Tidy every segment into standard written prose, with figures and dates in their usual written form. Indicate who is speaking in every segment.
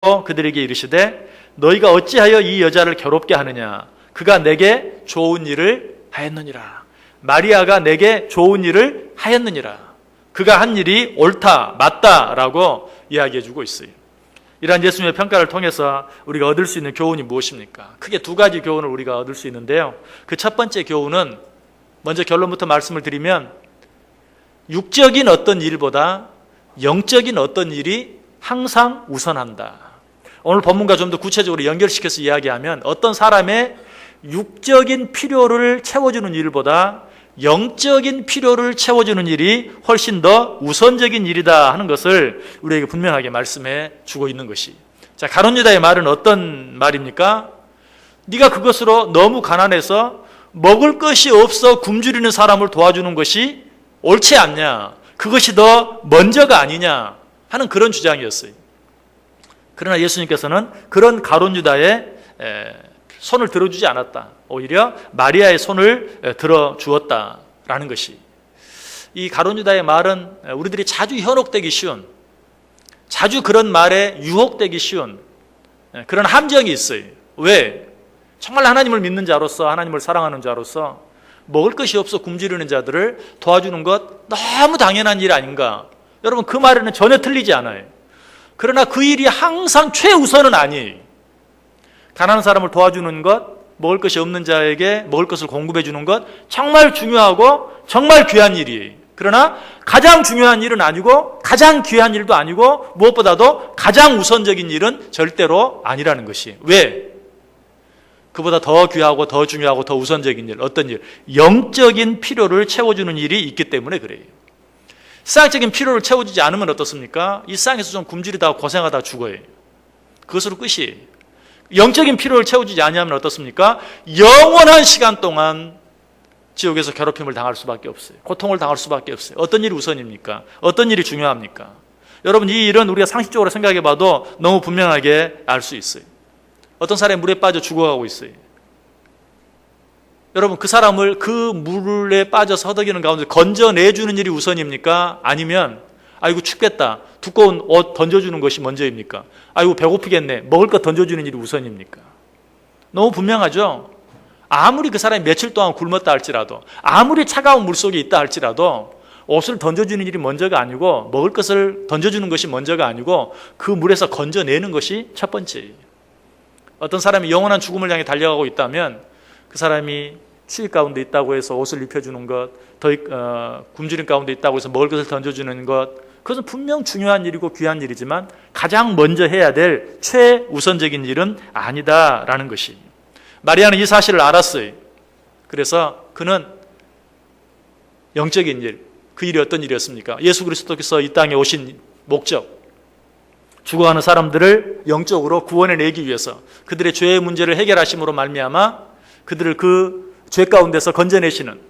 Speaker 1: 그들에게 이르시되 너희가 어찌하여 이 여자를 괴롭게 하느냐? 그가 내게 좋은 일을 하였느니라. 마리아가 내게 좋은 일을 하였느니라. 그가 한 일이 옳다, 맞다라고 이야기해주고 있어요. 이러한 예수님의 평가를 통해서 우리가 얻을 수 있는 교훈이 무엇입니까? 크게 두 가지 교훈을 우리가 얻을 수 있는데요. 그 첫 번째 교훈은, 먼저 결론부터 말씀을 드리면, 육적인 어떤 일보다 영적인 어떤 일이 항상 우선한다. 오늘 본문과 좀 더 구체적으로 연결시켜서 이야기하면, 어떤 사람의 육적인 필요를 채워주는 일보다 영적인 필요를 채워주는 일이 훨씬 더 우선적인 일이다 하는 것을 우리에게 분명하게 말씀해 주고 있는 것이. 자, 가룟 유다의 말은 어떤 말입니까? 네가 그것으로 너무 가난해서 먹을 것이 없어 굶주리는 사람을 도와주는 것이 옳지 않냐? 그것이 더 먼저가 아니냐? 하는 그런 주장이었어요. 그러나 예수님께서는 그런 가룟 유다의 손을 들어주지 않았다. 오히려 마리아의 손을 들어주었다라는 것이. 이 가룟 유다의 말은 우리들이 자주 현혹되기 쉬운, 자주 그런 말에 유혹되기 쉬운 그런 함정이 있어요. 왜? 정말 하나님을 믿는 자로서, 하나님을 사랑하는 자로서 먹을 것이 없어 굶주리는 자들을 도와주는 것 너무 당연한 일 아닌가? 여러분, 그 말에는 전혀 틀리지 않아요. 그러나 그 일이 항상 최우선은 아니에요. 가난한 사람을 도와주는 것, 먹을 것이 없는 자에게 먹을 것을 공급해 주는 것 정말 중요하고 정말 귀한 일이에요. 그러나 가장 중요한 일은 아니고 가장 귀한 일도 아니고 무엇보다도 가장 우선적인 일은 절대로 아니라는 것이. 왜? 그보다 더 귀하고 더 중요하고 더 우선적인 일, 어떤 일? 영적인 필요를 채워주는 일이 있기 때문에 그래요. 세상적인 필요를 채워주지 않으면 어떻습니까? 이 세상에서 좀 굶주리다가 고생하다 죽어요. 그것으로 끝이에요. 영적인 필요를 채워주지 않으면 어떻습니까? 영원한 시간 동안 지옥에서 괴롭힘을 당할 수밖에 없어요. 고통을 당할 수밖에 없어요. 어떤 일이 우선입니까? 어떤 일이 중요합니까? 여러분, 이 일은 우리가 상식적으로 생각해 봐도 너무 분명하게 알 수 있어요. 어떤 사람이 물에 빠져 죽어가고 있어요. 여러분, 그 사람을 그 물에 빠져서 허덕이는 가운데 건져내주는 일이 우선입니까? 아니면 아이고 춥겠다, 두꺼운 옷 던져주는 것이 먼저입니까? 아이고 배고프겠네, 먹을 것 던져주는 일이 우선입니까? 너무 분명하죠? 아무리 그 사람이 며칠 동안 굶었다 할지라도, 아무리 차가운 물속에 있다 할지라도 옷을 던져주는 일이 먼저가 아니고, 먹을 것을 던져주는 것이 먼저가 아니고, 그 물에서 건져내는 것이 첫 번째예요. 어떤 사람이 영원한 죽음을 향해 달려가고 있다면 그 사람이 추위 가운데 있다고 해서 옷을 입혀주는 것, 굶주림 가운데 있다고 해서 먹을 것을 던져주는 것, 그것은 분명 중요한 일이고 귀한 일이지만 가장 먼저 해야 될 최우선적인 일은 아니다라는 것이. 마리아는 이 사실을 알았어요. 그래서 그는 영적인 일, 그 일이 어떤 일이었습니까? 예수 그리스도께서 이 땅에 오신 목적, 죽어가는 사람들을 영적으로 구원해내기 위해서 그들의 죄의 문제를 해결하심으로 말미암아 그들을 그 죄 가운데서 건져내시는,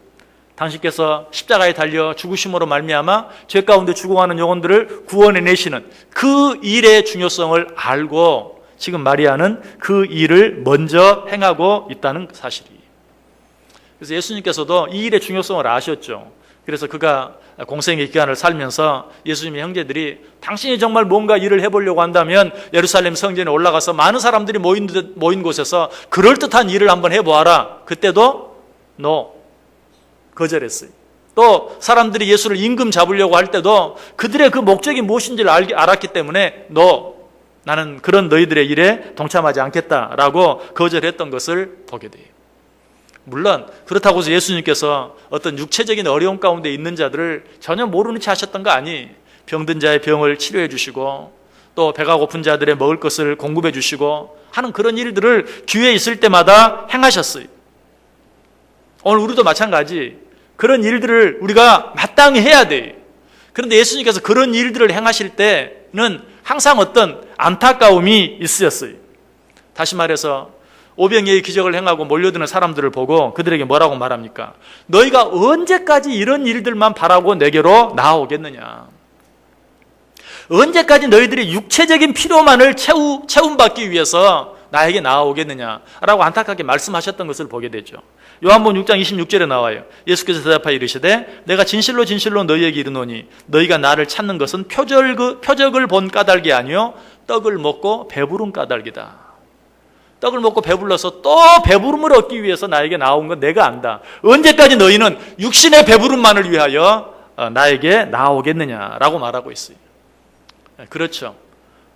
Speaker 1: 당신께서 십자가에 달려 죽으심으로 말미암아 죄 가운데 죽어가는 영혼들을 구원해내시는 그 일의 중요성을 알고 지금 마리아는 그 일을 먼저 행하고 있다는 사실이에요. 그래서 예수님께서도 이 일의 중요성을 아셨죠. 그래서 그가 공생의 기간을 살면서 예수님의 형제들이 당신이 정말 뭔가 일을 해보려고 한다면 예루살렘 성전에 올라가서 많은 사람들이 모인 곳에서 그럴듯한 일을 한번 해보아라. 그때도 거절했어요. 또 사람들이 예수를 임금 잡으려고 할 때도 그들의 그 목적이 무엇인지를 알았기 때문에 나는 그런 너희들의 일에 동참하지 않겠다라고 거절했던 것을 보게 돼요. 물론 그렇다고 해서 예수님께서 어떤 육체적인 어려움 가운데 있는 자들을 전혀 모르는 채 하셨던 거 아니. 병든 자의 병을 치료해 주시고 또 배가 고픈 자들의 먹을 것을 공급해 주시고 하는 그런 일들을 기회 있을 때마다 행하셨어요. 오늘 우리도 마찬가지 그런 일들을 우리가 마땅히 해야 돼. 그런데 예수님께서 그런 일들을 행하실 때는 항상 어떤 안타까움이 있으셨어요. 다시 말해서 오병이의 기적을 행하고 몰려드는 사람들을 보고 그들에게 뭐라고 말합니까? 너희가 언제까지 이런 일들만 바라고 내게로 나아오겠느냐? 언제까지 너희들이 육체적인 필요만을 채움받기 위해서 나에게 나아오겠느냐라고 안타깝게 말씀하셨던 것을 보게 되죠. 요한복음 6장 26절에 나와요. 예수께서 대답하여 이르시되 내가 진실로 진실로 너희에게 이르노니 너희가 나를 찾는 것은 표적을 본 까닭이 아니요 떡을 먹고 배부른 까닭이다. 떡을 먹고 배불러서 또 배부름을 얻기 위해서 나에게 나온 건 내가 안다. 언제까지 너희는 육신의 배부름만을 위하여 나에게 나아오겠느냐라고 말하고 있어요. 그렇죠.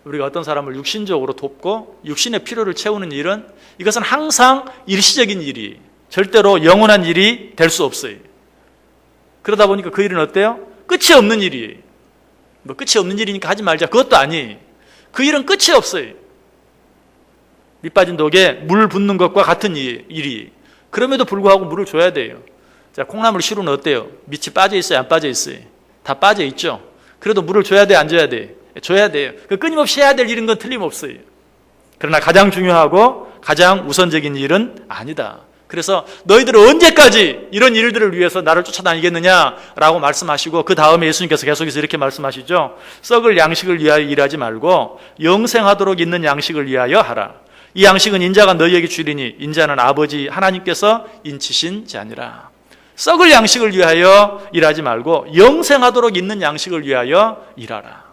Speaker 1: 우리가 어떤 사람을 육신적으로 돕고 육신의 필요를 채우는 일은 이것은 항상 일시적인 일이 절대로 영원한 일이 될 수 없어요. 그러다 보니까 그 일은 어때요? 끝이 없는 일이에요. 뭐 끝이 없는 일이니까 하지 말자. 그것도 아니에요. 그 일은 끝이 없어요. 밑 빠진 독에 물 붓는 것과 같은 일이. 그럼에도 불구하고 물을 줘야 돼요. 자, 콩나물 시루는 어때요? 밑이 빠져 있어요? 안 빠져 있어요? 다 빠져 있죠. 그래도 물을 줘야 돼? 안 줘야 돼? 줘야 돼요. 끊임없이 해야 될 일인 건 틀림없어요. 그러나 가장 중요하고 가장 우선적인 일은 아니다. 그래서 너희들은 언제까지 이런 일들을 위해서 나를 쫓아다니겠느냐라고 말씀하시고 그 다음에 예수님께서 계속해서 이렇게 말씀하시죠. 썩을 양식을 위하여 일하지 말고 영생하도록 있는 양식을 위하여 하라. 이 양식은 인자가 너희에게 주리니 인자는 아버지 하나님께서 인치신 자니라. 썩을 양식을 위하여 일하지 말고 영생하도록 있는 양식을 위하여 일하라.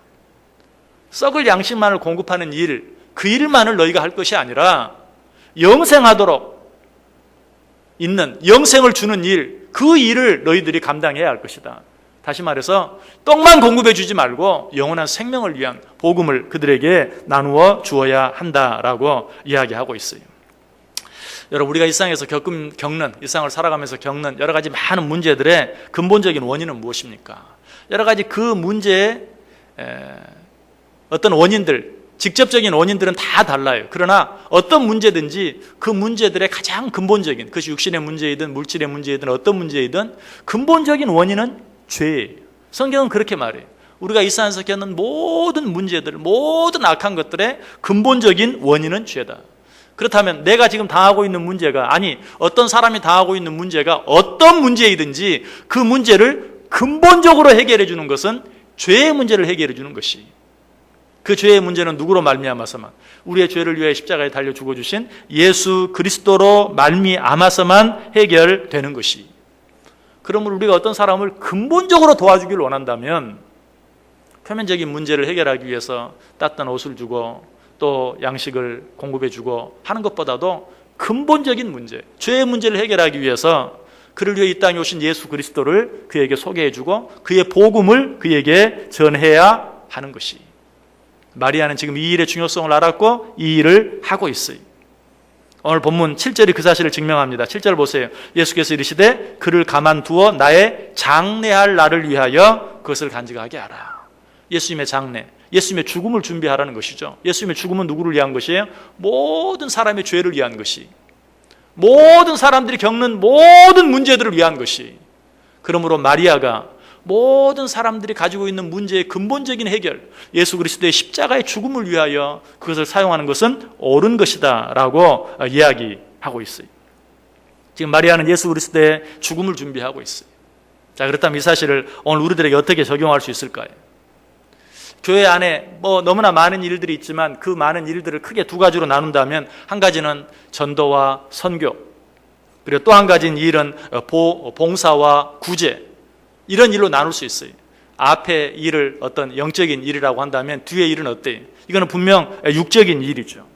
Speaker 1: 썩을 양식만을 공급하는 일, 그 일만을 너희가 할 것이 아니라 영생하도록 있는, 영생을 주는 일, 그 일을 너희들이 감당해야 할 것이다. 다시 말해서 떡만 공급해 주지 말고 영원한 생명을 위한 복음을 그들에게 나누어 주어야 한다라고 이야기하고 있어요. 여러분, 우리가 일상에서 겪는, 일상을 살아가면서 겪는 여러 가지 많은 문제들의 근본적인 원인은 무엇입니까? 여러 가지 그 문제의 어떤 원인들, 직접적인 원인들은 다 달라요. 그러나 어떤 문제든지 그 문제들의 가장 근본적인, 그것이 육신의 문제이든 물질의 문제이든 어떤 문제이든 근본적인 원인은 죄예요. 성경은 그렇게 말해요. 우리가 일상에서 겪는 모든 문제들, 모든 악한 것들의 근본적인 원인은 죄다. 그렇다면 내가 지금 당하고 있는 문제가, 아니 어떤 사람이 당하고 있는 문제가 어떤 문제이든지 그 문제를 근본적으로 해결해 주는 것은 죄의 문제를 해결해 주는 것이, 그 죄의 문제는 누구로 말미암아서만, 우리의 죄를 위해 십자가에 달려 죽어주신 예수 그리스도로 말미암아서만 해결되는 것이. 그러므로 우리가 어떤 사람을 근본적으로 도와주길 원한다면 표면적인 문제를 해결하기 위해서 따뜻한 옷을 주고 또 양식을 공급해 주고 하는 것보다도 근본적인 문제, 죄의 문제를 해결하기 위해서 그를 위해 이 땅에 오신 예수 그리스도를 그에게 소개해 주고 그의 복음을 그에게 전해야 하는 것이. 마리아는 지금 이 일의 중요성을 알았고 이 일을 하고 있어요. 오늘 본문 7절이 그 사실을 증명합니다. 7절 보세요. 예수께서 이르시되 그를 가만두어 나의 장례할 날을 위하여 그것을 간직하게 하라. 예수님의 장례, 예수님의 죽음을 준비하라는 것이죠. 예수님의 죽음은 누구를 위한 것이에요? 모든 사람의 죄를 위한 것이, 모든 사람들이 겪는 모든 문제들을 위한 것이. 그러므로 마리아가 모든 사람들이 가지고 있는 문제의 근본적인 해결, 예수 그리스도의 십자가의 죽음을 위하여 그것을 사용하는 것은 옳은 것이다 라고 이야기하고 있어요. 지금 마리아는 예수 그리스도의 죽음을 준비하고 있어요. 자, 그렇다면 이 사실을 오늘 우리들에게 어떻게 적용할 수 있을까요? 교회 안에 너무나 많은 일들이 있지만 그 많은 일들을 크게 두 가지로 나눈다면, 한 가지는 전도와 선교, 그리고 또 한 가지는 일은 봉사와 구제, 이런 일로 나눌 수 있어요. 앞에 일을 어떤 영적인 일이라고 한다면 뒤에 일은 어때요? 이거는 분명 육적인 일이죠.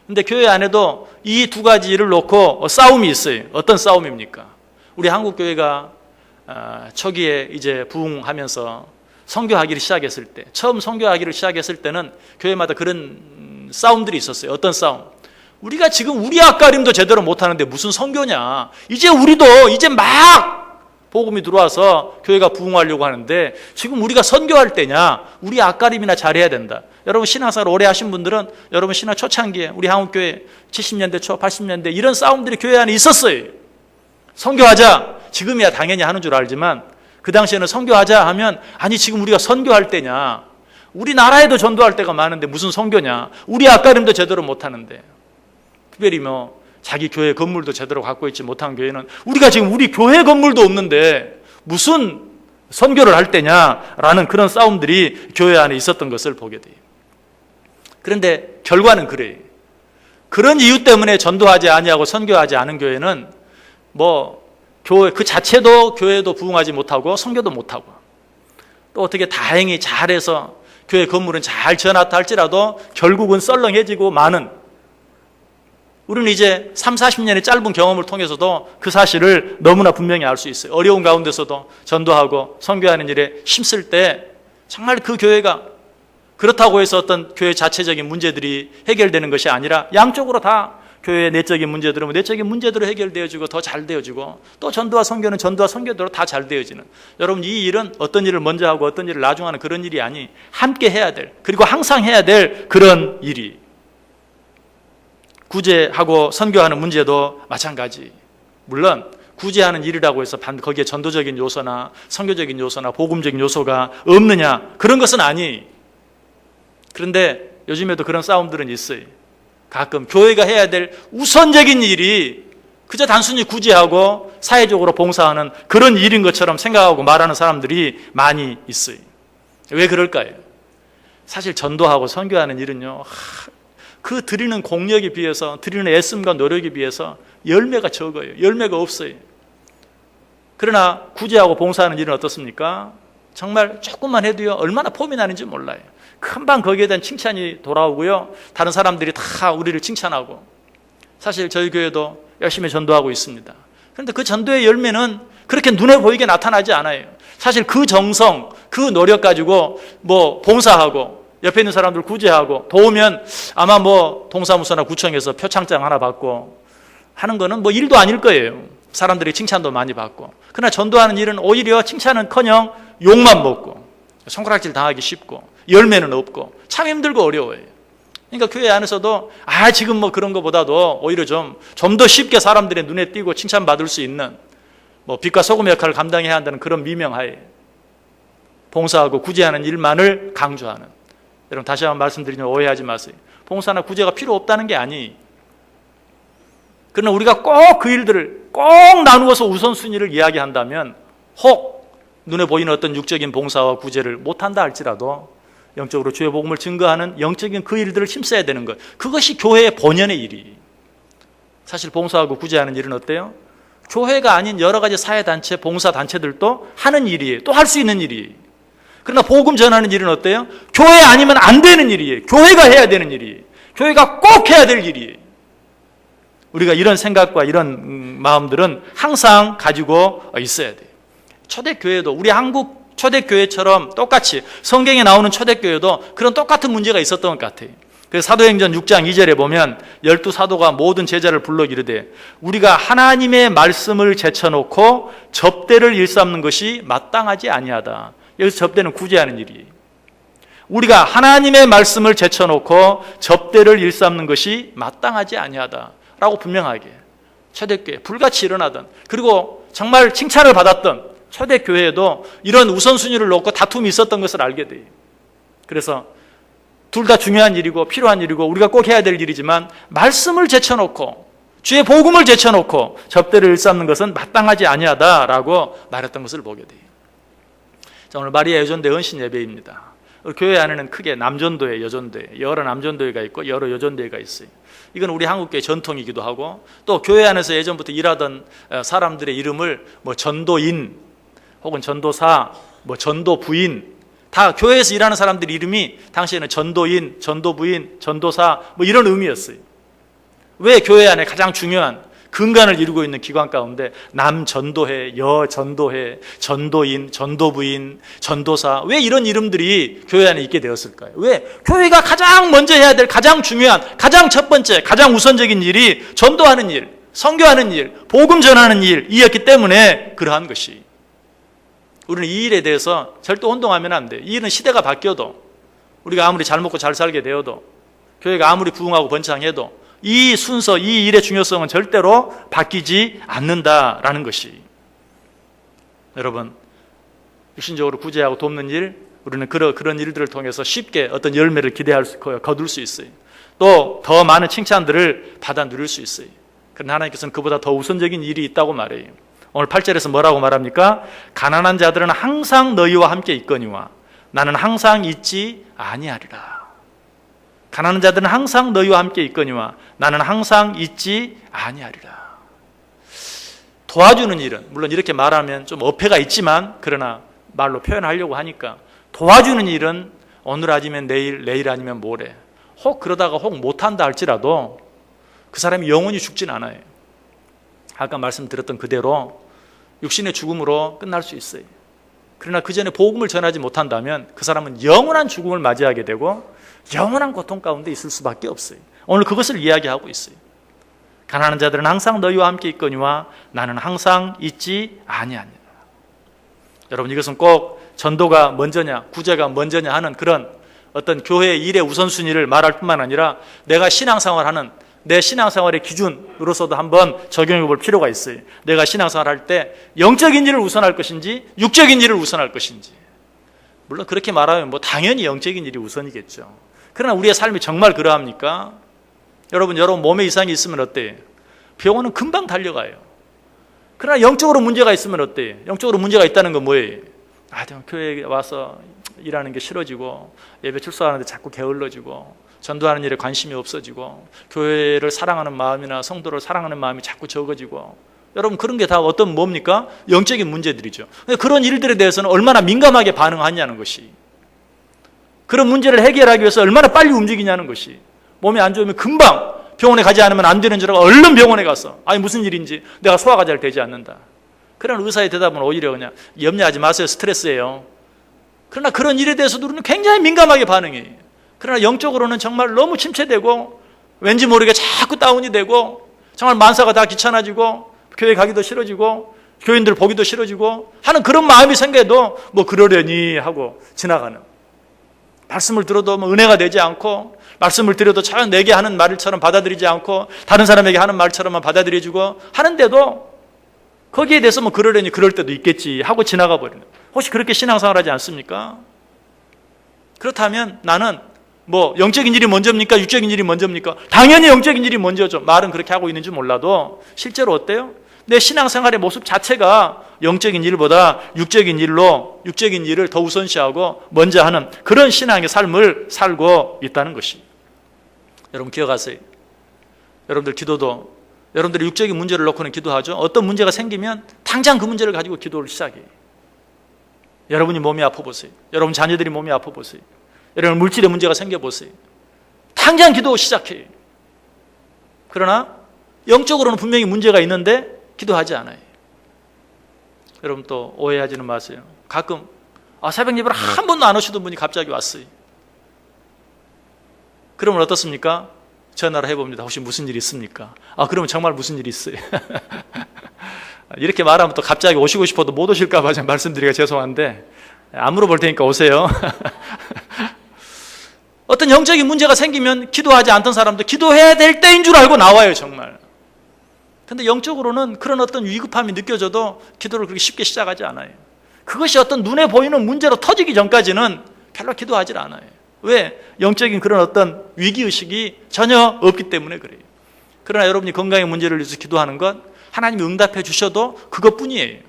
Speaker 1: 근데 교회 안에도 이 두 가지 일을 놓고 싸움이 있어요. 어떤 싸움입니까? 우리 한국교회가 초기에 이제 부흥하면서 선교하기를 시작했을 때, 처음 선교하기를 시작했을 때는 교회마다 그런 싸움들이 있었어요. 어떤 싸움? 우리가 지금 우리 앞가림도 제대로 못하는데 무슨 선교냐? 이제 우리도 이제 막 복음이 들어와서 교회가 부흥하려고 하는데 지금 우리가 선교할 때냐? 우리 앞가림이나 잘해야 된다. 여러분 신앙생활 오래 하신 분들은 여러분 신앙 초창기에 우리 한국교회 70년대 초 80년대 이런 싸움들이 교회 안에 있었어요. 선교하자. 지금이야 당연히 하는 줄 알지만 그 당시에는 선교하자 하면, 아니 지금 우리가 선교할 때냐? 우리나라에도 전도할 때가 많은데 무슨 선교냐? 우리 앞가림도 제대로 못하는데. 특별히 자기 교회 건물도 제대로 갖고 있지 못한 교회는, 우리가 지금 우리 교회 건물도 없는데 무슨 선교를 할 때냐라는 그런 싸움들이 교회 안에 있었던 것을 보게 돼요. 그런데 결과는 그래요. 그런 이유 때문에 전도하지 아니하고 선교하지 않은 교회는 교회 그 자체도 교회도 부흥하지 못하고 선교도 못하고, 또 어떻게 다행히 잘해서 교회 건물은 잘 지어놨다 할지라도 결국은 썰렁해지고 마는, 우리는 이제 30-40년의 짧은 경험을 통해서도 그 사실을 너무나 분명히 알 수 있어요. 어려운 가운데서도 전도하고 선교하는 일에 힘쓸 때 정말 그 교회가 그렇다고 해서 어떤 교회 자체적인 문제들이 해결되는 것이 아니라 양쪽으로 다 교회의 내적인 문제들은 내적인 문제대로 해결되어지고 더 잘 되어지고, 또 전도와 선교는 전도와 선교대로 다 잘 되어지는, 여러분 이 일은 어떤 일을 먼저 하고 어떤 일을 나중 하는 그런 일이 아니, 함께 해야 될, 그리고 항상 해야 될 그런 일이, 구제하고 선교하는 문제도 마찬가지. 물론 구제하는 일이라고 해서 거기에 전도적인 요소나 선교적인 요소나 복음적인 요소가 없느냐, 그런 것은 아니. 그런데 요즘에도 그런 싸움들은 있어요. 가끔 교회가 해야 될 우선적인 일이 그저 단순히 구제하고 사회적으로 봉사하는 그런 일인 것처럼 생각하고 말하는 사람들이 많이 있어요. 왜 그럴까요? 사실 전도하고 선교하는 일은요, 그 드리는 공력에 비해서, 드리는 애씀과 노력에 비해서 열매가 적어요. 열매가 없어요. 그러나 구제하고 봉사하는 일은 어떻습니까? 정말 조금만 해도요, 얼마나 폼이 나는지 몰라요. 금방 거기에 대한 칭찬이 돌아오고요, 다른 사람들이 다 우리를 칭찬하고. 사실 저희 교회도 열심히 전도하고 있습니다. 그런데 그 전도의 열매는 그렇게 눈에 보이게 나타나지 않아요. 사실 그 정성, 그 노력 가지고 봉사하고 옆에 있는 사람들 구제하고 도우면 아마 동사무소나 구청에서 표창장 하나 받고 하는 거는 일도 아닐 거예요. 사람들이 칭찬도 많이 받고. 그러나 전도하는 일은 오히려 칭찬은커녕 욕만 먹고 손가락질 당하기 쉽고 열매는 없고 참 힘들고 어려워요. 그러니까 교회 안에서도 지금 그런 것보다도 오히려 좀 더 쉽게 사람들의 눈에 띄고 칭찬받을 수 있는 빛과 소금 역할을 감당해야 한다는 그런 미명하에 봉사하고 구제하는 일만을 강조하는, 여러분 다시 한번 말씀드리면 오해하지 마세요. 봉사나 구제가 필요 없다는 게 아니. 그러나 우리가 꼭 그 일들을 꼭 나누어서 우선순위를 이야기한다면 혹 눈에 보이는 어떤 육적인 봉사와 구제를 못한다 할지라도 영적으로 주의 복음을 증거하는 영적인 그 일들을 힘써야 되는 것, 그것이 교회의 본연의 일이. 사실 봉사하고 구제하는 일은 어때요? 교회가 아닌 여러 가지 사회단체, 봉사단체들도 하는 일이에요. 또 할 수 있는 일이에요. 그러나 복음 전하는 일은 어때요? 교회 아니면 안 되는 일이에요. 교회가 해야 되는 일이에요. 교회가 꼭 해야 될 일이에요. 우리가 이런 생각과 이런 마음들은 항상 가지고 있어야 돼요. 초대교회도, 우리 한국 초대교회처럼 똑같이 성경에 나오는 초대교회도 그런 똑같은 문제가 있었던 것 같아요. 그래서 사도행전 6장 2절에 보면 12사도가 모든 제자를 불러 이르되 우리가 하나님의 말씀을 제쳐놓고 접대를 일삼는 것이 마땅하지 아니하다. 여기서 접대는 구제하는 일이에요. 우리가 하나님의 말씀을 제쳐놓고 접대를 일삼는 것이 마땅하지 아니하다 라고 분명하게 초대교회 불같이 일어나던, 그리고 정말 칭찬을 받았던 초대교회에도 이런 우선순위를 놓고 다툼이 있었던 것을 알게 돼요. 그래서 둘 다 중요한 일이고 필요한 일이고 우리가 꼭 해야 될 일이지만 말씀을 제쳐놓고 주의 복음을 제쳐놓고 접대를 일삼는 것은 마땅하지 아니하다라고 말했던 것을 보게 돼요. 자, 오늘 마리아 여전대 헌신 예배입니다. 우리 교회 안에는 크게 남전도회, 여전도회, 여러 남전도회가 있고 여러 여전도회가 있어요. 이건 우리 한국교회 전통이기도 하고, 또 교회 안에서 예전부터 일하던 사람들의 이름을 전도인 혹은 전도사, 전도부인, 다 교회에서 일하는 사람들 이름이 당시에는 전도인, 전도부인, 전도사 이런 의미였어요. 왜 교회 안에 가장 중요한 근간을 이루고 있는 기관 가운데 남전도회, 여전도회, 전도인, 전도부인, 전도사, 왜 이런 이름들이 교회 안에 있게 되었을까요? 왜? 교회가 가장 먼저 해야 될 가장 중요한, 가장 첫 번째, 가장 우선적인 일이 전도하는 일, 선교하는 일, 복음 전하는 일이었기 때문에 그러한 것이. 우리는 이 일에 대해서 절대 혼동하면 안 돼요. 이 일은 시대가 바뀌어도, 우리가 아무리 잘 먹고 잘 살게 되어도, 교회가 아무리 부흥하고 번창해도 이 순서, 이 일의 중요성은 절대로 바뀌지 않는다라는 것이. 여러분, 육신적으로 구제하고 돕는 일, 우리는 그런 일들을 통해서 쉽게 어떤 열매를 거둘 수 있어요. 또 더 많은 칭찬들을 받아 누릴 수 있어요. 그러나 하나님께서는 그보다 더 우선적인 일이 있다고 말해요. 오늘 8절에서 뭐라고 말합니까? 가난한 자들은 항상 너희와 함께 있거니와 나는 항상 잊지 아니하리라. 가난한 자들은 항상 너희와 함께 있거니와 나는 항상 있지 아니하리라. 도와주는 일은, 물론 이렇게 말하면 좀 어폐가 있지만 그러나 말로 표현하려고 하니까, 도와주는 일은 오늘 아니면 내일, 내일 아니면 모레, 혹 그러다가 혹 못한다 할지라도 그 사람이 영원히 죽진 않아요. 아까 말씀드렸던 그대로 육신의 죽음으로 끝날 수 있어요. 그러나 그 전에 복음을 전하지 못한다면 그 사람은 영원한 죽음을 맞이하게 되고 영원한 고통 가운데 있을 수밖에 없어요. 오늘 그것을 이야기하고 있어요. 가난한 자들은 항상 너희와 함께 있거니와 나는 항상 있지 아니하니라. 여러분, 이것은 꼭 전도가 먼저냐 구제가 먼저냐 하는 그런 어떤 교회의 일의 우선순위를 말할 뿐만 아니라 내가 신앙생활하는 내 신앙생활의 기준으로서도 한번 적용해 볼 필요가 있어요. 내가 신앙생활할 때 영적인 일을 우선할 것인지 육적인 일을 우선할 것인지. 물론 그렇게 말하면 당연히 영적인 일이 우선이겠죠. 그러나 우리의 삶이 정말 그러합니까? 여러분 몸에 이상이 있으면 어때요? 병원은 금방 달려가요. 그러나 영적으로 문제가 있으면 어때요? 영적으로 문제가 있다는 건 뭐예요? 교회에 와서 일하는 게 싫어지고 예배 출석하는데 자꾸 게을러지고 전도하는 일에 관심이 없어지고 교회를 사랑하는 마음이나 성도를 사랑하는 마음이 자꾸 적어지고, 여러분 그런 게 다 어떤 뭡니까? 영적인 문제들이죠. 그런 일들에 대해서는 얼마나 민감하게 반응하냐는 것이, 그런 문제를 해결하기 위해서 얼마나 빨리 움직이냐는 것이, 몸이 안 좋으면 금방 병원에 가지 않으면 안 되는 줄 알고 얼른 병원에 가서 무슨 일인지 내가 소화가 잘 되지 않는다. 그런 의사의 대답은 오히려 그냥 염려하지 마세요, 스트레스예요. 그러나 그런 일에 대해서도 우리는 굉장히 민감하게 반응해요. 그러나 영적으로는 정말 너무 침체되고 왠지 모르게 자꾸 다운이 되고 정말 만사가 다 귀찮아지고 교회 가기도 싫어지고 교인들 보기도 싫어지고 하는 그런 마음이 생겨도 그러려니 하고 지나가는, 말씀을 들어도 은혜가 되지 않고 말씀을 드려도 잘 내게 하는 말처럼 받아들이지 않고 다른 사람에게 하는 말처럼만 받아들여주고 하는데도 거기에 대해서 그러려니 그럴 때도 있겠지 하고 지나가 버리는, 혹시 그렇게 신앙생활하지 않습니까? 그렇다면 나는 영적인 일이 먼저입니까? 육적인 일이 먼저입니까? 당연히 영적인 일이 먼저죠. 말은 그렇게 하고 있는지 몰라도 실제로 어때요? 내 신앙생활의 모습 자체가 영적인 일보다 육적인 일을 더 우선시하고 먼저 하는 그런 신앙의 삶을 살고 있다는 것이. 여러분 기억하세요. 여러분들 기도도 여러분들이 육적인 문제를 놓고는 기도하죠. 어떤 문제가 생기면 당장 그 문제를 가지고 기도를 시작해요. 여러분이 몸이 아파 보세요. 여러분 자녀들이 몸이 아파 보세요. 여러분 물질의 문제가 생겨보세요. 당장 기도 시작해요. 그러나 영적으로는 분명히 문제가 있는데 기도하지 않아요. 여러분 또 오해하지는 마세요. 가끔 새벽 예배를 한 번도 안 오시던 분이 갑자기 왔어요. 그러면 어떻습니까? 전화를 해봅니다. 혹시 무슨 일이 있습니까? 그러면 정말 무슨 일이 있어요. 이렇게 말하면 또 갑자기 오시고 싶어도 못 오실까 봐 말씀드리기가 죄송한데 안 물어볼 테니까 오세요. 어떤 영적인 문제가 생기면 기도하지 않던 사람도 기도해야 될 때인 줄 알고 나와요, 정말. 근데 영적으로는 그런 어떤 위급함이 느껴져도 기도를 그렇게 쉽게 시작하지 않아요. 그것이 어떤 눈에 보이는 문제로 터지기 전까지는 별로 기도하지 않아요. 왜? 영적인 그런 어떤 위기의식이 전혀 없기 때문에 그래요. 그러나 여러분이 건강의 문제를 위해서 기도하는 것, 하나님이 응답해 주셔도 그것뿐이에요.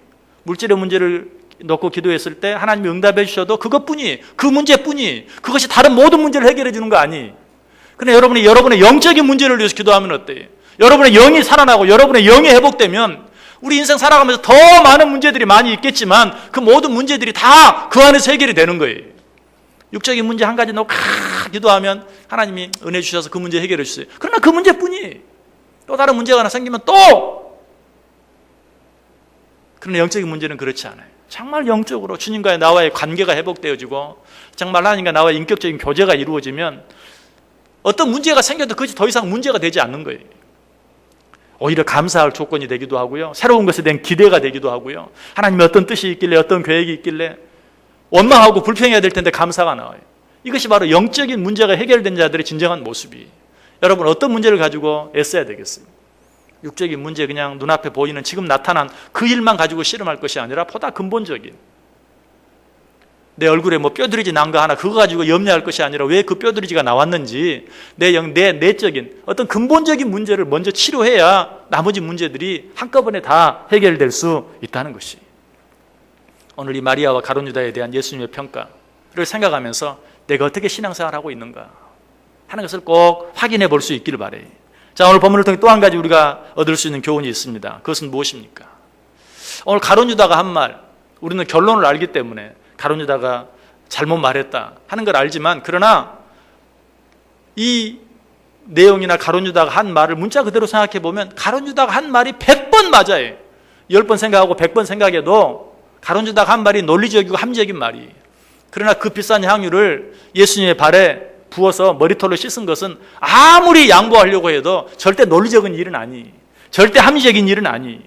Speaker 1: 물질의 문제를 놓고 기도했을 때 하나님이 응답해 주셔도 그것뿐이에요. 그 문제뿐이에요. 그것이 다른 모든 문제를 해결해 주는 거 아니에요. 그런데 여러분의 영적인 문제를 위해서 기도하면 어때요? 여러분의 영이 살아나고 여러분의 영이 회복되면 우리 인생 살아가면서 더 많은 문제들이 많이 있겠지만 그 모든 문제들이 다 그 안에서 해결이 되는 거예요. 육적인 문제 한 가지 놓고 기도하면 하나님이 은혜 주셔서 그 문제 해결해 주세요. 그러나 그 문제뿐이에요. 또 다른 문제가 하나 생기면 그러나 영적인 문제는 그렇지 않아요. 정말 영적으로 주님과의 나와의 관계가 회복되어지고 정말 하나님과 나와의 인격적인 교제가 이루어지면 어떤 문제가 생겨도 그것이 더 이상 문제가 되지 않는 거예요. 오히려 감사할 조건이 되기도 하고요. 새로운 것에 대한 기대가 되기도 하고요. 하나님의 어떤 뜻이 있길래 어떤 계획이 있길래 원망하고 불평해야 될 텐데 감사가 나와요. 이것이 바로 영적인 문제가 해결된 자들의 진정한 모습이에요. 여러분 어떤 문제를 가지고 애써야 되겠어요? 육적인 문제 그냥 눈앞에 보이는 지금 나타난 그 일만 가지고 씨름할 것이 아니라 보다 근본적인 내 얼굴에 뼈두리지 난 거 하나 그거 가지고 염려할 것이 아니라 왜 그 뼈두리지가 나왔는지 내 내적인 어떤 근본적인 문제를 먼저 치료해야 나머지 문제들이 한꺼번에 다 해결될 수 있다는 것이. 오늘 이 마리아와 가룟 유다에 대한 예수님의 평가를 생각하면서 내가 어떻게 신앙생활하고 있는가 하는 것을 꼭 확인해 볼 수 있기를 바래요. 자, 오늘 본문을 통해 또 한 가지 우리가 얻을 수 있는 교훈이 있습니다. 그것은 무엇입니까? 오늘 가룟 유다가 한 말, 우리는 결론을 알기 때문에 가룟 유다가 잘못 말했다 하는 걸 알지만, 그러나 이 내용이나 가룟 유다가 한 말을 문자 그대로 생각해 보면 가룟 유다가 한 말이 100번 맞아요. 10번 생각하고 100번 생각해도 가룟 유다가 한 말이 논리적이고 합리적인 말이에요. 그러나 그 비싼 향유를 예수님의 발에 부어서 머리털로 씻은 것은 아무리 양보하려고 해도 절대 논리적인 일은 아니, 절대 합리적인 일은 아니.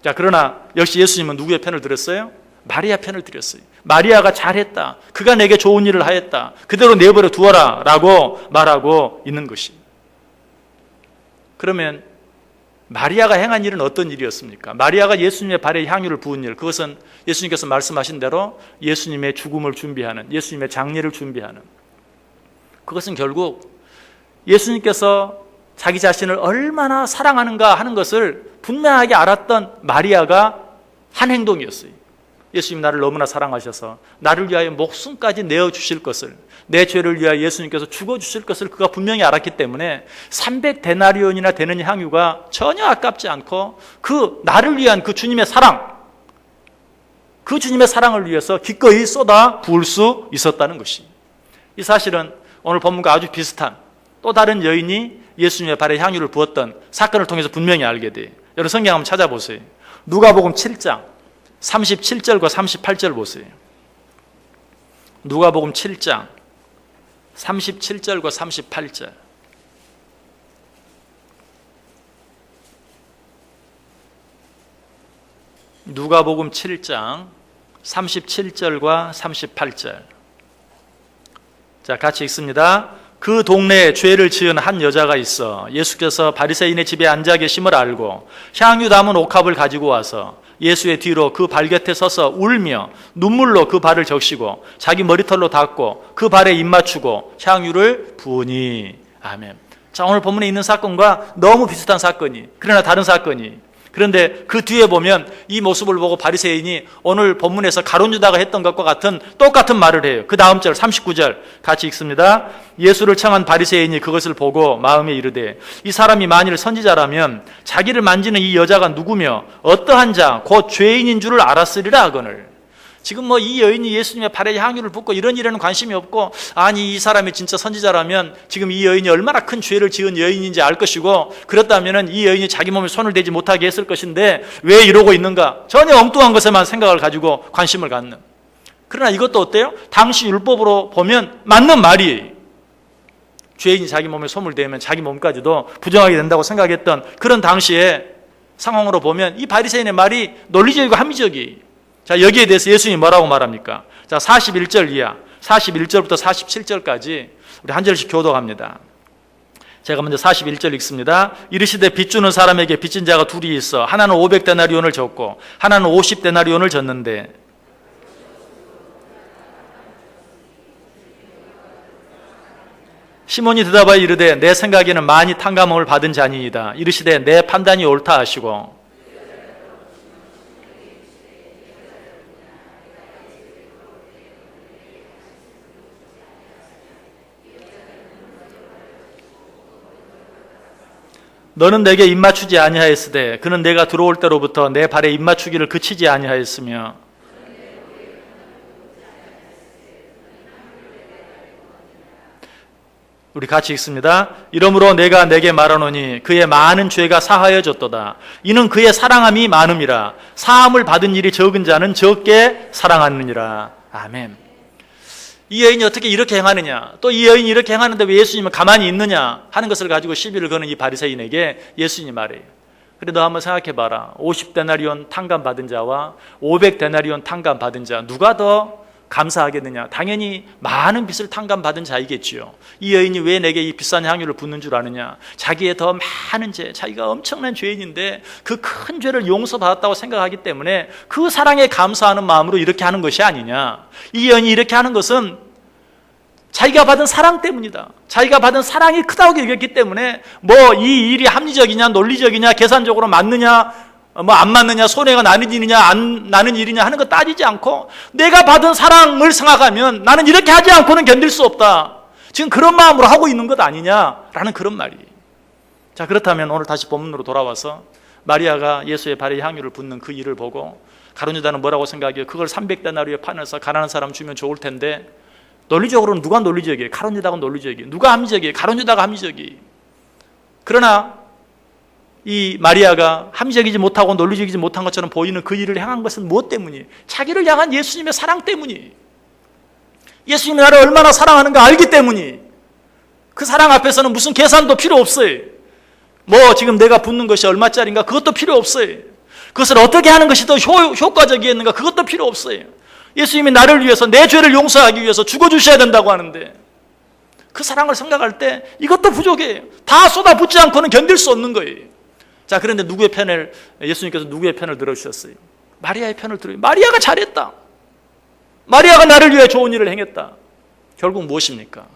Speaker 1: 자, 그러나 역시 예수님은 누구의 편을 들었어요? 마리아 편을 들었어요. 마리아가 잘했다, 그가 내게 좋은 일을 하였다, 그대로 내버려 두어라 라고 말하고 있는 것입니다. 그러면 마리아가 행한 일은 어떤 일이었습니까? 마리아가 예수님의 발에 향유를 부은 일, 그것은 예수님께서 말씀하신 대로 예수님의 죽음을 준비하는, 예수님의 장례를 준비하는, 그것은 결국 예수님께서 자기 자신을 얼마나 사랑하는가 하는 것을 분명하게 알았던 마리아가 한 행동이었어요. 예수님 나를 너무나 사랑하셔서 나를 위하여 목숨까지 내어주실 것을, 내 죄를 위하여 예수님께서 죽어주실 것을 그가 분명히 알았기 때문에 300데나리온이나 되는 향유가 전혀 아깝지 않고 그 나를 위한 그 주님의 사랑, 그 주님의 사랑을 위해서 기꺼이 쏟아 부을 수 있었다는 것이, 이 사실은 오늘 본문과 아주 비슷한 또 다른 여인이 예수님의 발에 향유를 부었던 사건을 통해서 분명히 알게 돼요. 여러분 성경 한번 찾아보세요. 누가복음 7장 37절과 38절 보세요. 누가복음 7장 37절과 38절. 누가복음 7장 37절과 38절. 자, 같이 읽습니다. 그 동네에 죄를 지은 한 여자가 있어 예수께서 바리새인의 집에 앉아 계심을 알고 향유 담은 옥합을 가지고 와서 예수의 뒤로 그 발 곁에 서서 울며 눈물로 그 발을 적시고 자기 머리털로 닦고 그 발에 입 맞추고 향유를 부으니. 아멘. 자, 오늘 본문에 있는 사건과 너무 비슷한 사건이, 그러나 다른 사건이. 그런데 그 뒤에 보면 이 모습을 보고 바리새인이 오늘 본문에서 가룟 유다가 했던 것과 같은 똑같은 말을 해요. 그 다음 절 39절 같이 읽습니다. 예수를 청한 바리새인이 그것을 보고 마음에 이르되 이 사람이 만일 선지자라면 자기를 만지는 이 여자가 누구며 어떠한 자 곧 죄인인 줄을 알았으리라 하거늘. 지금 뭐 이 여인이 예수님의 발에 향유를 붓고 이런 일에는 관심이 없고, 아니 이 사람이 진짜 선지자라면 지금 이 여인이 얼마나 큰 죄를 지은 여인인지 알 것이고, 그렇다면 이 여인이 자기 몸에 손을 대지 못하게 했을 것인데 왜 이러고 있는가, 전혀 엉뚱한 것에만 생각을 가지고 관심을 갖는. 그러나 이것도 어때요? 당시 율법으로 보면 맞는 말이에요. 죄인이 자기 몸에 손을 대면 자기 몸까지도 부정하게 된다고 생각했던 그런 당시의 상황으로 보면 이 바리새인의 말이 논리적이고 합리적이에요. 자, 여기에 대해서 예수님이 뭐라고 말합니까? 자, 41절 이하, 41절부터 47절까지 우리 한 절씩 교독합니다. 제가 먼저 41절 읽습니다. 이르시되 빚주는 사람에게 빚진 자가 둘이 있어 하나는 500데나리온을 졌고 하나는 50데나리온을 졌는데, 시몬이 대답하여 이르되 내 생각에는 많이 탕감을 받은 자니이다. 이르시되 내 판단이 옳다 하시고, 너는 내게 입맞추지 아니하였으되 그는 내가 들어올 때로부터 내 발에 입맞추기를 그치지 아니하였으며, 우리 같이 읽습니다. 이러므로 내가 내게 말하노니 그의 많은 죄가 사하여졌도다. 이는 그의 사랑함이 많음이라. 사함을 받은 일이 적은 자는 적게 사랑하느니라. 아멘. 이 여인이 어떻게 이렇게 행하느냐, 또 이 여인이 이렇게 행하는데 왜 예수님은 가만히 있느냐 하는 것을 가지고 시비를 거는 이 바리새인에게 예수님이 말해요. 그래, 너 한번 생각해봐라. 50데나리온 탕감 받은 자와 500데나리온 탕감 받은 자, 누가 더 감사하겠느냐? 당연히 많은 빚을 탕감 받은 자이겠지요. 이 여인이 왜 내게 이 비싼 향유를 붓는 줄 아느냐? 자기의 더 많은 죄, 자기가 엄청난 죄인인데 그 큰 죄를 용서받았다고 생각하기 때문에 그 사랑에 감사하는 마음으로 이렇게 하는 것이 아니냐. 이 여인이 이렇게 하는 것은 자기가 받은 사랑 때문이다. 자기가 받은 사랑이 크다고 여겼기 때문에 뭐 이 일이 합리적이냐 논리적이냐 계산적으로 맞느냐 뭐 안 맞느냐, 손해가 나는 일이냐 안 나는 일이냐 하는 거 따지지 않고 내가 받은 사랑을 생각하면 나는 이렇게 하지 않고는 견딜 수 없다. 지금 그런 마음으로 하고 있는 것 아니냐라는 그런 말이. 자, 그렇다면 오늘 다시 본문으로 돌아와서 마리아가 예수의 발에 향유를 붓는 그 일을 보고 가룟 유다는 뭐라고 생각해요? 그걸 300데나리오에 파내서 가난한 사람 주면 좋을 텐데, 논리적으로는 누가 논리적이에요? 가룟 유다가 논리적이에요. 누가 합리적이에요? 가룟 유다가 합리적이에요. 그러나 이 마리아가 합리적이지 못하고 논리적이지 못한 것처럼 보이는 그 일을 향한 것은 무엇 때문이에요? 자기를 향한 예수님의 사랑 때문이에요. 예수님이 나를 얼마나 사랑하는가 알기 때문이에요. 그 사랑 앞에서는 무슨 계산도 필요 없어요. 뭐 지금 내가 붓는 것이 얼마짜리인가 그것도 필요 없어요. 그것을 어떻게 하는 것이 더 효과적이었는가 그것도 필요 없어요. 예수님이 나를 위해서 내 죄를 용서하기 위해서 죽어주셔야 된다고 하는데 그 사랑을 생각할 때 이것도 부족해요. 다 쏟아붓지 않고는 견딜 수 없는 거예요. 자, 그런데 예수님께서 누구의 편을 들어주셨어요? 마리아의 편을 들어요. 마리아가 잘했다. 마리아가 나를 위해 좋은 일을 행했다. 결국 무엇입니까?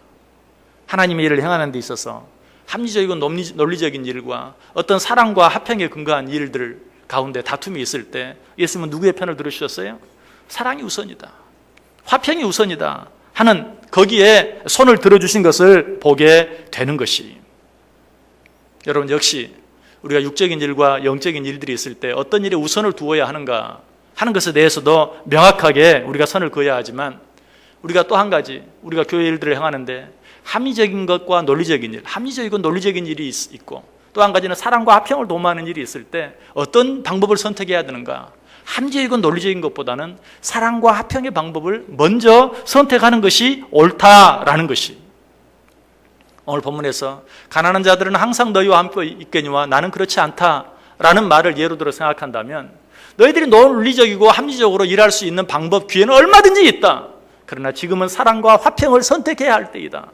Speaker 1: 하나님의 일을 행하는 데 있어서 합리적이고 논리적인 일과 어떤 사랑과 화평에 근거한 일들 가운데 다툼이 있을 때 예수님은 누구의 편을 들으셨어요? 사랑이 우선이다, 화평이 우선이다 하는 거기에 손을 들어주신 것을 보게 되는 것이. 여러분, 역시 우리가 육적인 일과 영적인 일들이 있을 때 어떤 일에 우선을 두어야 하는가 하는 것에 대해서도 명확하게 우리가 선을 그어야 하지만, 우리가 또 한 가지, 우리가 교회 일들을 행하는데 합리적인 것과 논리적인 일, 합리적이고 논리적인 일이 있고, 또 한 가지는 사랑과 화평을 도모하는 일이 있을 때 어떤 방법을 선택해야 되는가? 합리적이고 논리적인 것보다는 사랑과 화평의 방법을 먼저 선택하는 것이 옳다라는 것이. 오늘 본문에서 가난한 자들은 항상 너희와 함께 있겠니와 나는 그렇지 않다라는 말을 예로 들어 생각한다면, 너희들이 논리적이고 합리적으로 일할 수 있는 방법, 기회는 얼마든지 있다. 그러나 지금은 사랑과 화평을 선택해야 할 때이다.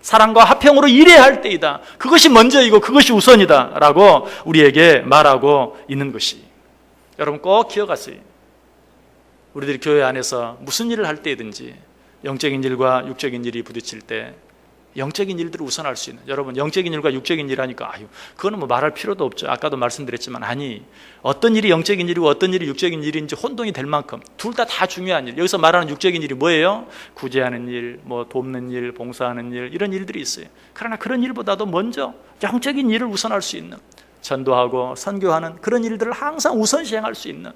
Speaker 1: 사랑과 화평으로 일해야 할 때이다. 그것이 먼저이고 그것이 우선이다 라고 우리에게 말하고 있는 것이. 여러분, 꼭 기억하세요. 우리들이 교회 안에서 무슨 일을 할 때든지 영적인 일과 육적인 일이 부딪힐 때 영적인 일들을 우선할 수 있는, 여러분, 영적인 일과 육적인 일 하니까 그거는 뭐 말할 필요도 없죠. 아까도 말씀드렸지만, 아니, 어떤 일이 영적인 일이고 어떤 일이 육적인 일인지 혼동이 될 만큼 둘 다 중요한 일. 여기서 말하는 육적인 일이 뭐예요? 구제하는 일, 뭐 돕는 일, 봉사하는 일, 이런 일들이 있어요. 그러나 그런 일보다도 먼저 영적인 일을 우선할 수 있는, 전도하고 선교하는 그런 일들을 항상 우선 시행할 수 있는,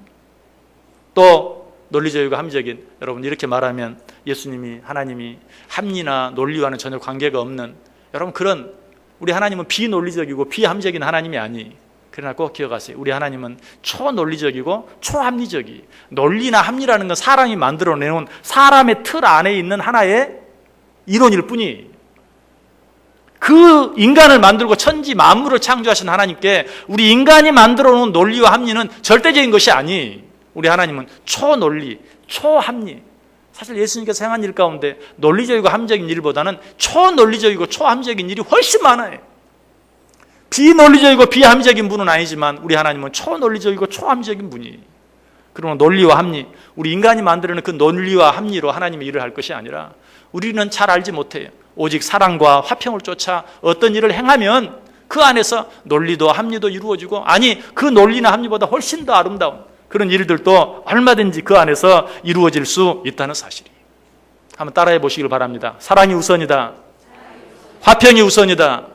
Speaker 1: 또 논리적이고 합리적인, 여러분, 이렇게 말하면 예수님이, 하나님이 합리나 논리와는 전혀 관계가 없는, 여러분, 그런, 우리 하나님은 비논리적이고 비합리적인 하나님이 아니. 그러나 꼭 기억하세요. 우리 하나님은 초논리적이고 초합리적이, 논리나 합리라는 건 사람이 만들어내놓은 사람의 틀 안에 있는 하나의 이론일 뿐이, 그 인간을 만들고 천지 만물을 창조하신 하나님께 우리 인간이 만들어놓은 논리와 합리는 절대적인 것이 아니. 우리 하나님은 초논리, 초합리. 사실 예수님께서 행한 일 가운데 논리적이고 합리적인 일보다는 초논리적이고 초합리적인 일이 훨씬 많아요. 비논리적이고 비합리적인 분은 아니지만 우리 하나님은 초논리적이고 초합리적인 분이. 그러면 논리와 합리, 우리 인간이 만들어낸 그 논리와 합리로 하나님의 일을 할 것이 아니라, 우리는 잘 알지 못해요. 오직 사랑과 화평을 쫓아 어떤 일을 행하면 그 안에서 논리도 합리도 이루어지고, 아니, 그 논리나 합리보다 훨씬 더 아름다운 그런 일들도 얼마든지 그 안에서 이루어질 수 있다는 사실이. 한번 따라해 보시길 바랍니다. 사랑이 우선이다. 화평이 우선이다.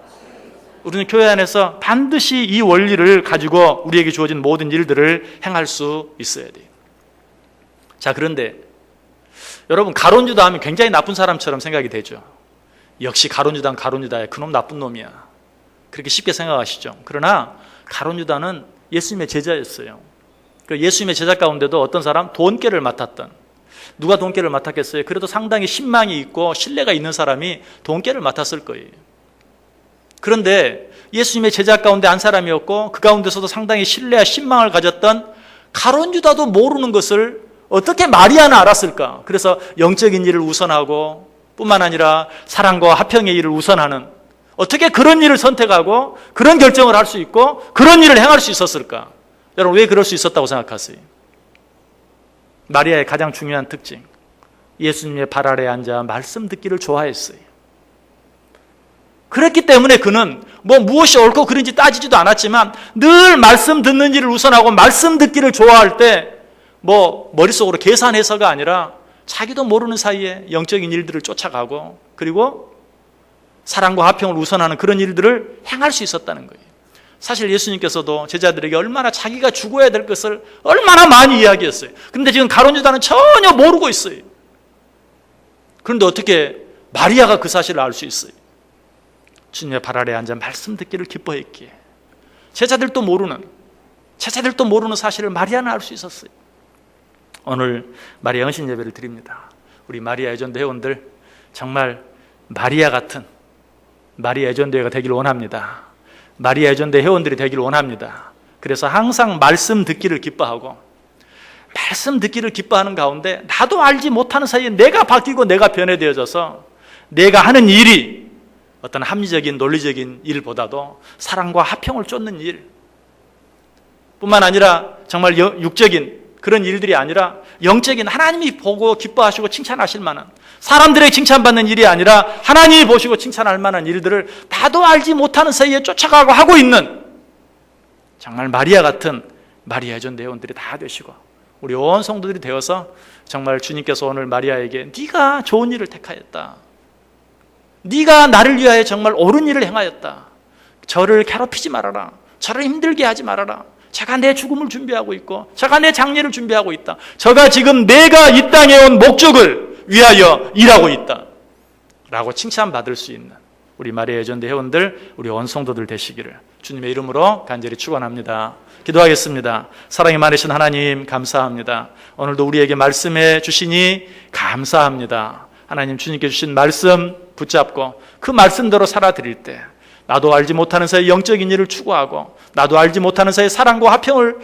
Speaker 1: 우리는 교회 안에서 반드시 이 원리를 가지고 우리에게 주어진 모든 일들을 행할 수 있어야 돼요. 자, 그런데 여러분, 가룟 유다 하면 굉장히 나쁜 사람처럼 생각이 되죠. 역시 가룟 유다는 가룟 유다야. 그놈 나쁜 놈이야. 그렇게 쉽게 생각하시죠. 그러나 가룟 유다는 예수님의 제자였어요. 예수님의 제자 가운데도 어떤 사람, 돈깨를 맡았던, 누가 돈깨를 맡았겠어요? 그래도 상당히 신망이 있고 신뢰가 있는 사람이 돈깨를 맡았을 거예요. 그런데 예수님의 제자 가운데 한 사람이었고 그 가운데서도 상당히 신뢰와 신망을 가졌던 가룟 유다도 모르는 것을 어떻게 마리아는 알았을까? 그래서 영적인 일을 우선하고 뿐만 아니라 사랑과 화평의 일을 우선하는, 어떻게 그런 일을 선택하고 그런 결정을 할 수 있고 그런 일을 행할 수 있었을까? 여러분, 왜 그럴 수 있었다고 생각하세요? 마리아의 가장 중요한 특징, 예수님의 발 아래에 앉아 말씀 듣기를 좋아했어요. 그랬기 때문에 그는 무엇이 옳고 그른지 따지지도 않았지만 늘 말씀 듣는 일을 우선하고 말씀 듣기를 좋아할 때 머릿속으로 계산해서가 아니라 자기도 모르는 사이에 영적인 일들을 쫓아가고, 그리고 사랑과 화평을 우선하는 그런 일들을 행할 수 있었다는 거예요. 사실 예수님께서도 제자들에게 얼마나 자기가 죽어야 될 것을 얼마나 많이 이야기했어요. 그런데 지금 가룟 유다는 전혀 모르고 있어요. 그런데 어떻게 마리아가 그 사실을 알 수 있어요? 주님의 발 아래에 앉아 말씀 듣기를 기뻐했기에 제자들도 모르는 사실을 마리아는 알 수 있었어요. 오늘 마리아 헌신 예배를 드립니다. 우리 마리아 애전도 회원들 정말 마리아 같은 마리아 애전도회가 되기를 원합니다. 마리아 애전도회 회원들이 되기를 원합니다. 그래서 항상 말씀 듣기를 기뻐하고 말씀 듣기를 기뻐하는 가운데 나도 알지 못하는 사이에 내가 바뀌고 내가 변해되어져서 내가 하는 일이 어떤 합리적인 논리적인 일보다도 사랑과 화평을 쫓는 일 뿐만 아니라 정말 육적인 그런 일들이 아니라 영적인 하나님이 보고 기뻐하시고 칭찬하실 만한 사람들에게 칭찬받는 일이 아니라 하나님이 보시고 칭찬할 만한 일들을 나도 알지 못하는 사이에 쫓아가고 하고 있는 정말 마리아 같은 마리아 애전도회 회원들이 다 되시고 우리 온 성도들이 되어서 정말 주님께서 오늘 마리아에게 네가 좋은 일을 택하였다. 네가 나를 위하여 정말 옳은 일을 행하였다. 저를 괴롭히지 말아라. 저를 힘들게 하지 말아라. 제가 내 죽음을 준비하고 있고 제가 내 장례를 준비하고 있다. 저가 지금 내가 이 땅에 온 목적을 위하여 일하고 있다 라고 칭찬받을 수 있는 우리 마리아 애전도회 회원들 우리 온 성도들 되시기를 주님의 이름으로 간절히 축원합니다. 기도하겠습니다. 사랑이 많으신 하나님 감사합니다. 오늘도 우리에게 말씀해 주시니 감사합니다. 하나님 주님께 주신 말씀 붙잡고 그 말씀대로 살아드릴 때 나도 알지 못하는 사이 영적인 일을 추구하고 나도 알지 못하는 사이 사랑과 화평을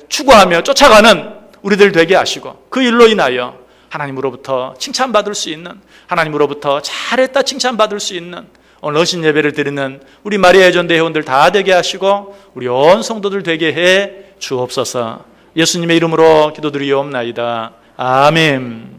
Speaker 1: 추구하며 쫓아가는 우리들 되게 하시고 그 일로 인하여 하나님으로부터 칭찬받을 수 있는 하나님으로부터 잘했다 칭찬받을 수 있는 오늘 헌신 예배를 드리는 우리 마리아 애전도회 회원들 다 되게 하시고 우리 온 성도들 되게 해 주옵소서. 예수님의 이름으로 기도드리옵나이다. 아멘.